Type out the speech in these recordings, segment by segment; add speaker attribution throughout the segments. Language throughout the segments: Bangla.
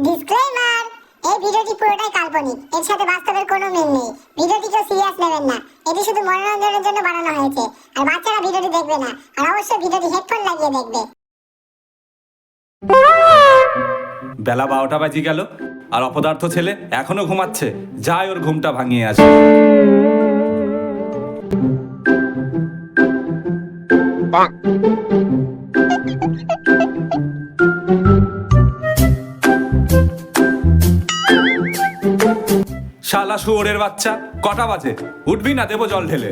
Speaker 1: ডিসক্লেইমার, এই ভিডিওটি পুরোটাই কাল্পনিক। এর সাথে বাস্তবের কোনো মিল নেই। ভিডিওটি কেউ সিরিয়াস নেবেন না। এটি শুধু মনোরঞ্জনের জন্য বানানো হয়েছে। আর বাচ্চারা ভিডিওটি দেখবে না। আর অবশ্যই ভিডিওটি হেডফোন লাগিয়ে দেখবে।
Speaker 2: বেলা 12টা বাজি গেল আর অপদার্থ ছেলে এখনো ঘুমাচ্ছে। যাই ওর ঘুমটা ভাঙিয়ে আসে। শালা শুয়োরের বাচ্চা, কটা বাজে? উঠবি না? দেবো জল ঢেলে।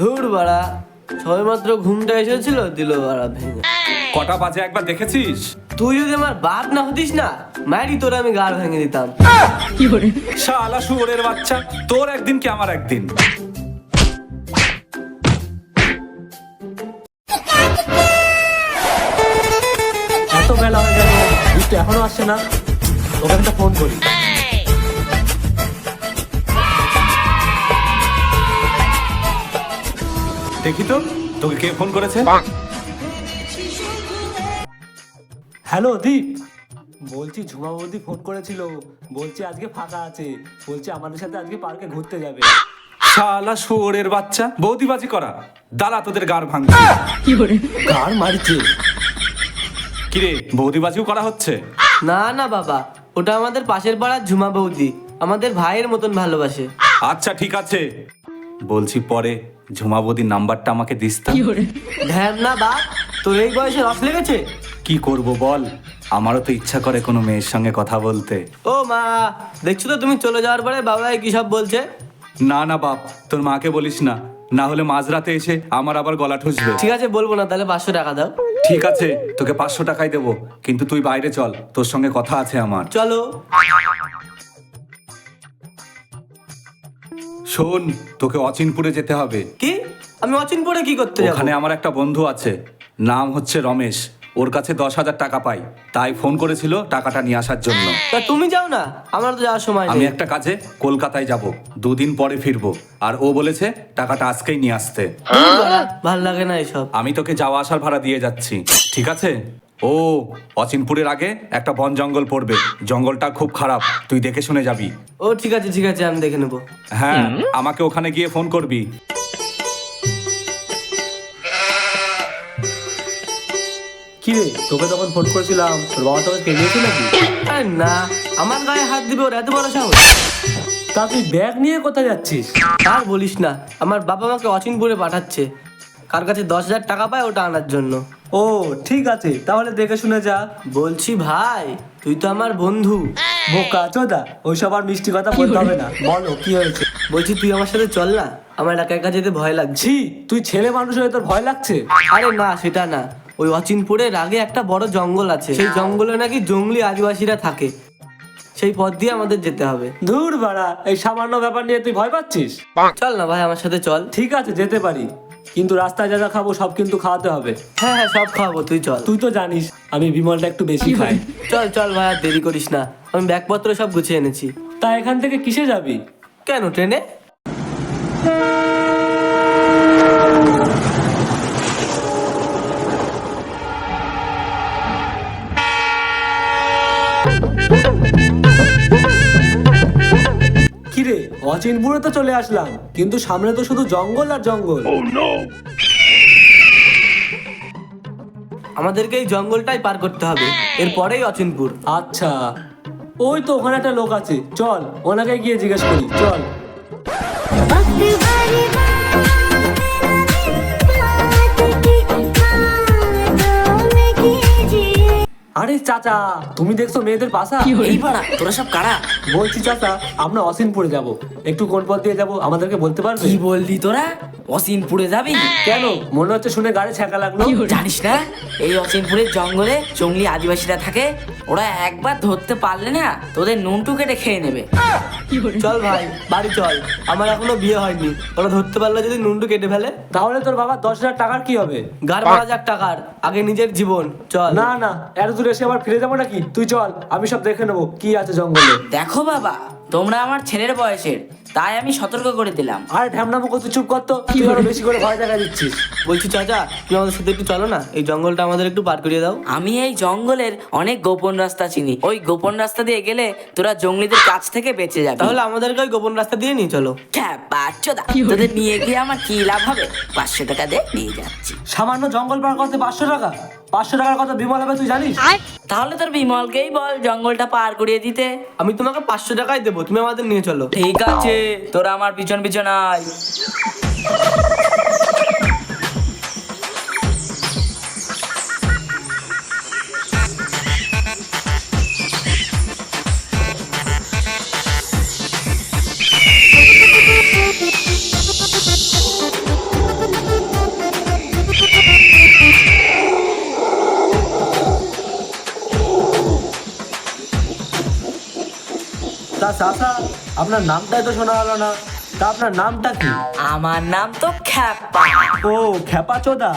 Speaker 3: ধুর বাড়া, সবেমাত্র ঘুমটা এসেছিল, দিল বাড়া ভেঙে।
Speaker 2: কটা বাজে একবার দেখেছিস?
Speaker 3: তুই যদি আমার বাপ না হতিস না, মারি তোর আমি গাড় ভেঙে দিতাম।
Speaker 2: শালা শুয়োরের বাচ্চা, তোর একদিন কি আমার একদিন।
Speaker 4: এত বেলা হয়ে গেল, বৃষ্টি এখনো আসছে না। ওকে একটা ফোন করি।
Speaker 2: দেখি তো তোকে কে ফোন করেছে।
Speaker 4: হ্যালো দীপ, বলছি ঝুমা বৌদি ফোন করেছিল। বলছি আজকে ফাঁকা আছে। বলছি আমাদের সাথে আজকে পার্কে ঘুরতে যাবে।
Speaker 2: শালা শুয়োরের বাচ্চা, বৌদিবাজি করা। দাঁড়া, তোদের গাড় ভাঙছি।
Speaker 4: কার মারছে?
Speaker 2: কিরে, বৌদিবাজিও করা হচ্ছে?
Speaker 3: না না বাবা, ওটা আমাদের পাশের পাড়ার ঝুমা বৌদি, আমাদের ভাইয়ের মতন ভালোবাসে।
Speaker 2: আচ্ছা ঠিক আছে, বলছি পরে ঝুমা বৌদির নাম্বারটা আমাকে দিস তো।
Speaker 3: ধ্যান না বাপ, তোর এই বয়সে রস লেগেছে?
Speaker 2: কি করব বল, আমারও তো ইচ্ছা করে কোনো মেয়ের সঙ্গে কথা বলতে।
Speaker 3: ও মা, দেখছো তো তুমি চলে যাওয়ার পরে বাবা কি সব বলছে।
Speaker 2: না না বাপ, তোর মাকে বলিস না, না হলে মাঝরাতে এসে আমার আবার গলা ঠুসবে।
Speaker 3: ঠিক আছে বলবো না, তাহলে 500 টাকা দাও।
Speaker 2: ঠিক আছে, তোকে 500 টাকাই দেবো, কিন্তু তুই বাইরে চল, তোর সঙ্গে কথা আছে আমার।
Speaker 3: চলো।
Speaker 2: শোন, তোকে অচিনপুরে যেতে হবে।
Speaker 3: কি? আমি অচিনপুরে কি করতে যাবো?
Speaker 2: ওখানে আমার একটা বন্ধু আছে, নাম হচ্ছে রমেশ। ওর কাছে 10,000 টাকা পাই, তাই ফোন করেছিল টাকাটা নিয়ে আসার জন্য।
Speaker 3: তা তুমি যাও না, আমার তো যাওয়ার সময়
Speaker 2: আমি
Speaker 3: নেই।
Speaker 2: একটা কাজে কলকাতায় যাব, 2 দিন পরে ফিরবো। আর ও বলেছে টাকাটা আজকেই নিয়ে আসতে।
Speaker 3: ভাল লাগে না এসব।
Speaker 2: আমি তোকে যাওয়া আসার ভাড়া দিয়ে যাচ্ছি, ঠিক আছে? ও, অচিনপুরের আগে একটা বন জঙ্গল পড়বে, জঙ্গলটা খুব খারাপ, তুই দেখে শুনে যাবি।
Speaker 3: ও ঠিক আছে ঠিক আছে, আমি দেখে নেবো।
Speaker 2: হ্যাঁ, আমাকে ওখানে গিয়ে ফোন করবি।
Speaker 4: কি রে, তোকে তখন ফোন করেছিলাম, তোর বাবা তোকে কেঁদিয়েছে নাকি?
Speaker 3: আরে না, আমার গায়ে হাত দিবে ওর এত বড় সাহস?
Speaker 4: তা তুই ব্যাগ নিয়ে কোথায় যাচ্ছিস?
Speaker 3: আর বলিস না, আমার বাবা আমাকে অচিনপুরে পাঠাচ্ছে। কার কাছে 10,000 টাকা পায় ওটা আনার জন্য।
Speaker 4: ও ঠিক আছে, তাহলে দেখে শুনে যা।
Speaker 3: বলছি ভাই, তুই তো আমার বন্ধু।
Speaker 4: বোকা চোদা, ওইসব আর মিষ্টি কথা বলতে হবে না। বলো কি হয়েছে?
Speaker 3: বলছি তুই আমার সাথে চল না, আমার একা একা যেতে ভয় লাগছে।
Speaker 4: ছি, তুই ছেলে মানুষ হয়ে তোর ভয় লাগছে?
Speaker 3: আরে না, সেটা না, ওই অচিনপুরের আগে একটা বড় জঙ্গল আছে, সেই জঙ্গলে নাকি জঙ্গলি আদিবাসীরা থাকে। সেই পথ দিয়ে আমাদের যেতে হবে।
Speaker 4: ধুর বাড়া, এই সামান্য ব্যাপার নিয়ে তুই ভয় পাচ্ছিস?
Speaker 3: চল না ভাই, আমার সাথে চল।
Speaker 4: ঠিক আছে, যেতে পারি, কিন্তু রাস্তায় যা যা খাবো সব কিন্তু খাওয়াতে হবে।
Speaker 3: হ্যাঁ হ্যাঁ, সব খাওয়াবো, তুই চল।
Speaker 4: তুই তো জানিস আমি বিমলটা একটু বেশি খাই।
Speaker 3: চল চল ভাই, আর দেরি করিস না, আমি ব্যাগপত্র সব গুছিয়ে এনেছি।
Speaker 4: তা এখান থেকে কিসে যাবি?
Speaker 3: কেন, ট্রেনে?
Speaker 4: কিরে, অচিনপুরে তো চলে আসলাম, কিন্তু সামনে তো শুধু জঙ্গল আর জঙ্গল।
Speaker 3: আমাদেরকে এই জঙ্গলটাই পার করতে হবে, এরপরেই অচিনপুর।
Speaker 4: আচ্ছা, ওই তো ওখানে একটা লোক আছে, চল ওনাকে গিয়ে জিজ্ঞেস করি, চল। আরে চাচা, তুমি দেখছো মেয়েদের বাসা?
Speaker 5: এই পাড়া, তোরা সব কারা?
Speaker 4: বলছি চাচা, আমরা অসিনপুরে যাব, একটু কোন পথ দিয়ে যাবো আমাদেরকে বলতে পারবে?
Speaker 5: কি বললি তোরা? অসিনপুরে যাবি?
Speaker 4: কেন, মনে হচ্ছে শুনে গাড়ি ছ্যাঁকা লাগলো।
Speaker 5: জানিস না এই অসিনপুরের জঙ্গলে জঙ্গলি আদিবাসীরা থাকে? ওরা একবার ধরতে পারলে না তোদের নুনটু কেটে খেয়ে নেবে।
Speaker 3: চল ভাই, বাড়ি চল, আমার এখনো বিয়ে হয়নি, ওরা ধরতে পারলে যদি নুনটু কেটে ফেলে?
Speaker 4: তাহলে তোর বাবা 10,000 টাকার কি হবে?
Speaker 3: গার মারা যাক টাকার, আগে নিজের জীবন। চল।
Speaker 4: না না, এত দূর এসে আবার ফিরে যাবো নাকি? তুই চল, আমি সব দেখে নেবো কি আছে জঙ্গলে।
Speaker 5: দেখো বাবা, তোমরা আমার ছেলের বয়সের, তাই আমি সতর্ক করে দিলাম।
Speaker 4: আরে ঢ্যামনামো কত, চুপ কর তো, তুই আরো বেশি করে ভয় দেখা দিচ্ছিস।
Speaker 3: বলছি চাচা, তুমি আমাদের সাথে একটু চলো না, এই জঙ্গলটা আমাদের একটু পার করিয়ে দাও।
Speaker 5: আমি এই জঙ্গলের অনেক গোপন রাস্তা চিনি, ওই গোপন রাস্তা দিয়ে গেলে তোরা জঙ্গলিদের কাছ থেকে বেঁচে যাবি।
Speaker 3: তাহলে আমাদেরকে ওই গোপন রাস্তা দিয়ে নিয়ে চলো।
Speaker 5: বাচ্চোদা, তোদের নিয়ে গিয়ে আমার কি লাভ হবে? 500 টাকা দিয়ে নিয়ে যাচ্ছি।
Speaker 4: সামান্য জঙ্গল পার করতে 500 টাকা? 500 টাকার কথা বিমল হবে তুই জানিস?
Speaker 5: তাহলে তোর বিমলকেই বল জঙ্গলটা পার করিয়ে দিতে।
Speaker 3: আমি তোমাকে 500 টাকাই দেবো, তুমি আমাদের নিয়ে চলো।
Speaker 5: ঠিক আছে, তোরা আমার পিছন পিছন আয়।
Speaker 4: তা চাচা, আপনার নামটাই তো শোনা হলো না। তা আপনার নামটা কি?
Speaker 5: আমার নাম তো খ্যাপা।
Speaker 4: ও খেপা চোদা।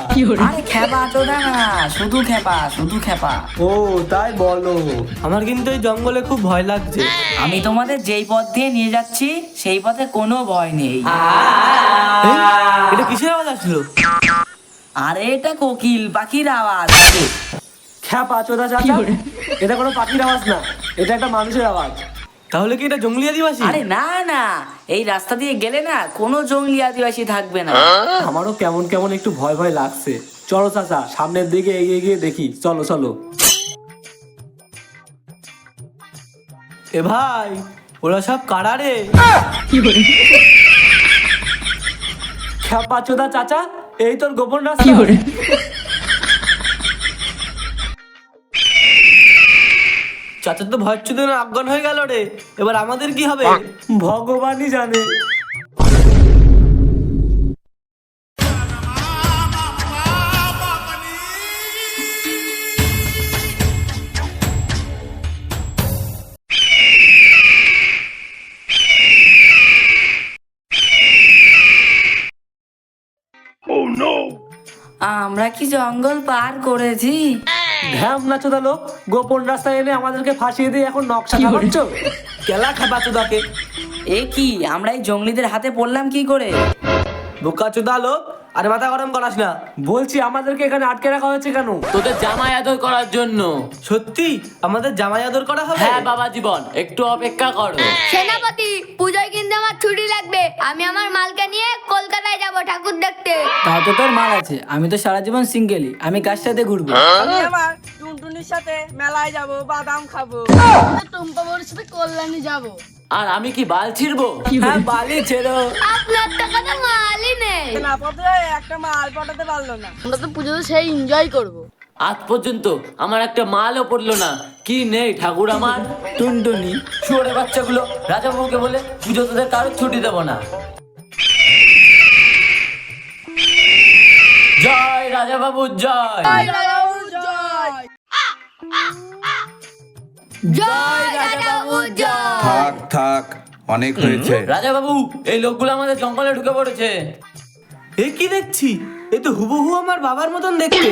Speaker 5: আরে খ্যাপা চোদা না, শুধু খ্যাপা, শুধু খ্যাপা।
Speaker 4: ও তাই বলো।
Speaker 3: আমার কিন্তু এই জঙ্গলে খুব ভয় লাগছে।
Speaker 5: আমি তোমাদের যেই পথ দিয়ে নিয়ে যাচ্ছি সেই পথে কোনো ভয় নেই।
Speaker 3: এই, এটা কিসের আওয়াজ আসলো?
Speaker 5: আরে এটা কোকিল পাখির আওয়াজ।
Speaker 4: খেপা চোদা চাচা, এটা কোনো পাখির আওয়াজ না, এটা একটা মানুষের আওয়াজ।
Speaker 3: তাহলে কি এটা জঙ্গলি আদিবাসী?
Speaker 5: আরে না না, এই রাস্তা দিয়ে গেলে না কোনো জঙ্গলি আদিবাসী থাকবে না।
Speaker 4: আমারও কেমন কেমন একটু ভয় ভয় লাগছে। চলো চাচা, সামনের দিকে এগিয়ে গিয়ে দেখি। চলো চলো।
Speaker 3: এ ভাই, ওরা সব কারা রে?
Speaker 4: খেপা চোদা চাচা, এই তোর গোপন রাস্তা।
Speaker 3: চাচা তো ভয়ের চোদে অজ্ঞান হয়ে গেল রে, এবার আমাদের কি হবে?
Speaker 4: ভগবানই জানে।
Speaker 5: আমরা কি জঙ্গল পার করেছি?
Speaker 4: ধ্যাম না চোদা লোক, গোপন রাস্তায় এনে আমাদেরকে ফাঁসিয়ে দিয়ে এখন নকশা খাওয়াচ্ছ।
Speaker 3: কেলা খাবা চোদাকে।
Speaker 5: এ কি, আমরা এই জঙ্গলিদের হাতে পড়লাম কি করে?
Speaker 3: বোকা চোদা লোক, আরে মাথা গরম করাস না।
Speaker 4: বলছি আমাদেরকে এখানে আটকে রাখা হয়েছে কেন?
Speaker 6: তোদের জামাই আদর করার জন্য।
Speaker 3: সত্যি আমাদের জামাই আদর করা হবে?
Speaker 6: হ্যাঁ বাবা জীবন, একটু অপেক্ষা করো।
Speaker 7: সেনাপতি, পূজায় কিন্তু আমার ছুটি লাগবে। আমি আমার মালকে নিয়ে কলকাতায় যাব ঠাকুর দেখতে।
Speaker 5: তাও তো তোর মাল আছে, আমি তো সারা জীবন সিঙ্গেলই, আমি কার সাথে ঘুরবো?
Speaker 8: আমি আবার টুনটুনির সাথে মেলায় যাব, বাদাম খাবো।
Speaker 7: টুম্পা বউর সাথে কল্যাণী যাব।
Speaker 6: আর আমি কি বাল ছিড়বো?
Speaker 5: হ্যাঁ, বালি ছেড়ো।
Speaker 7: আপনার টাকা তো মালই নেই।
Speaker 8: না পথে একটা মাল পাঠাতে পারলো না।
Speaker 7: আমরা তো পুজোতে সেই এনজয় করব।
Speaker 6: আজ পর্যন্ত আমার একটা মালও পড়লো না। কি নেই ঠাকুর আমার?
Speaker 5: টুনটুনি।
Speaker 6: শুয়োরে বাচ্চাগুলো রাজা বাবুকে বলে পুজো তোদের কারোর ছুটি দেবো না। জয় রাজা বাবু জয়।
Speaker 7: জয় রাজাবাবু জয়।
Speaker 2: থাক থাক, অনেক হয়েছে।
Speaker 6: রাজা বাবু, এই লোকগুলো আমাদের জঙ্গলে ঢুকে পড়েছে।
Speaker 3: এ কি দেখছি? এ তো হুবহু আমার বাবার মতন দেখতে।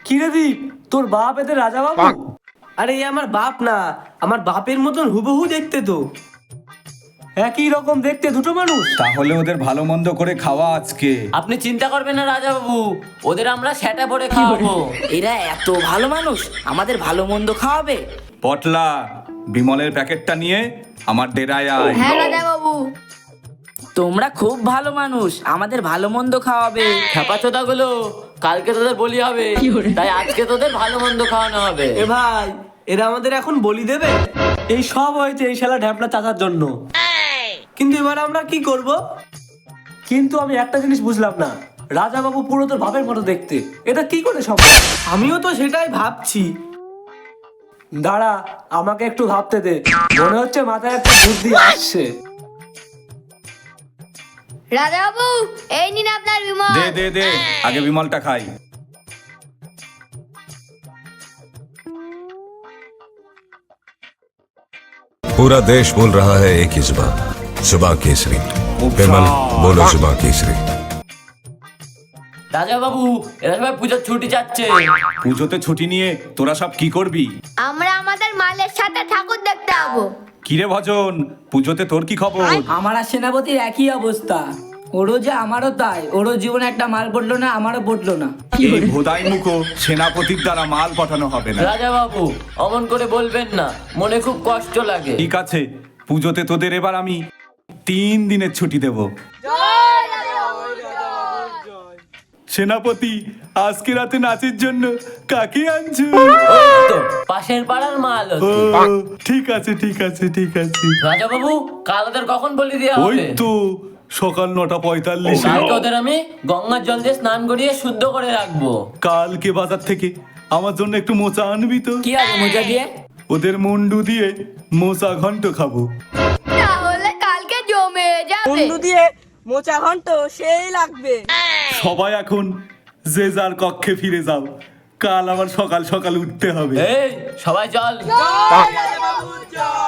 Speaker 4: কি রে দীপ, তোর বাপ এদের রাজা বাবু?
Speaker 3: আরে এ আমার বাপ না, আমার বাপের মতন হুবহু দেখতে তো।
Speaker 4: একই রকম দেখতে দুটো মানুষ।
Speaker 2: তাহলে ওদের ভালো মন্দ করে খাওয়া আজকে।
Speaker 6: আপনি চিন্তা করবেন না রাজা বাবু, ওদের আমরা সেটা পরে খাওয়াবো।
Speaker 5: এরা এত ভালো মানুষ, আমাদের ভালো মন্দ খাওয়াবে?
Speaker 2: পটলা, বিমলের প্যাকেটটা নিয়ে আমার ডেরায় আয়।
Speaker 7: হ্যাঁ রাজাবাবু।
Speaker 5: তোমরা খুব ভালো মানুষ, আমাদের ভালো মন্দ খাওয়াবে।
Speaker 6: খেপাচোদা গুলো, কালকে তোদের বলি হবে, তাই আজকে তোদের ভালো মন্দ খাওয়ানো হবে।
Speaker 3: এ ভাই, এরা আমাদের এখন বলি দেবে?
Speaker 4: এই সব হয়েছে এই শালা ঢ্যাপলা চাচার জন্য।
Speaker 3: কিন্তু এবার আমরা কি করব?
Speaker 4: কিন্তু আমি একটা জিনিস বুঝলাম না, রাজা বাবু পুরো তোর বাপের মতো দেখতে, এটা কি করে সম্ভব?
Speaker 3: আমিও তো সেটাই ভাবছি।
Speaker 4: দাঁড়া, আমাকে একটু ভাবতে দে, মনে হচ্ছে মাথায় একটা বুদ্ধি আসছে।
Speaker 7: রাজাবাবু, এই নিন আপনার বিমল।
Speaker 2: দে দে দে, আগে বিমলটা খাই।
Speaker 9: पूरा देश बोल रहा है एक ही जुबान, जुबान केसरी। विमल बोलो जुबान केसरी।
Speaker 6: রাজা বাবু, এরা সবাই পুজোর ছুটি চাচ্ছে।
Speaker 2: পুজোতে ছুটি নিয়ে তোরা সব কি করবি?
Speaker 7: আমরা আমাদের মালের সাথে ঠাকুর দেখতে যাবো।
Speaker 2: কি কিরে ভজন, পুজোতে তোর কি খবর?
Speaker 5: আমার আর সেনাপতির একই অবস্থা। ওরও যে আমারও তাই, ওরও জীবনে একটা মাল পড়লো না, আমারও পড়লো না।
Speaker 2: এই ভোদাই মুখো সেনাপতির দ্বারা মাল পাঠানো হবে না।
Speaker 6: রাজা বাবু অমন করে বলবেন না, মনে খুব কষ্ট লাগে।
Speaker 2: ঠিক আছে, পুজোতে তোদের এবার আমি 3 দিনের ছুটি দেব। সেনাপতি, আজকে রাতে নাচের জন্য কাকে আনছো?
Speaker 6: ওই তো পাশের পাড়ার মাল
Speaker 2: ও, ঠিক আছে ঠিক আছে ঠিক আছে।
Speaker 6: রাজা বাবু কাল ওদের কখন বলি দেওয়া
Speaker 2: ওই
Speaker 6: হবে?
Speaker 2: তো সকাল 9:45।
Speaker 6: কালকে ওদের আমি গঙ্গার জল দিয়ে স্নান করিয়ে শুদ্ধ করে রাখবো।
Speaker 2: কালকে বাজার থেকে আমার জন্য একটু মোচা আনবি তো?
Speaker 5: কি আছে মোজা দিয়ে?
Speaker 2: ওদের মুন্ডু দিয়ে মোচা ঘন্ট খাবো।
Speaker 7: তাহলে কালকে জমে যাবে।
Speaker 8: মুন্ডু দিয়ে মোচা ঘন্ট সেই লাগবে।
Speaker 2: সবাই এখন যে যার কক্ষে ফিরে যাও, কাল আবার সকাল সকাল উঠতে হবে।
Speaker 6: এই সবাই চল।
Speaker 8: জয় রাজা বাবু জয়।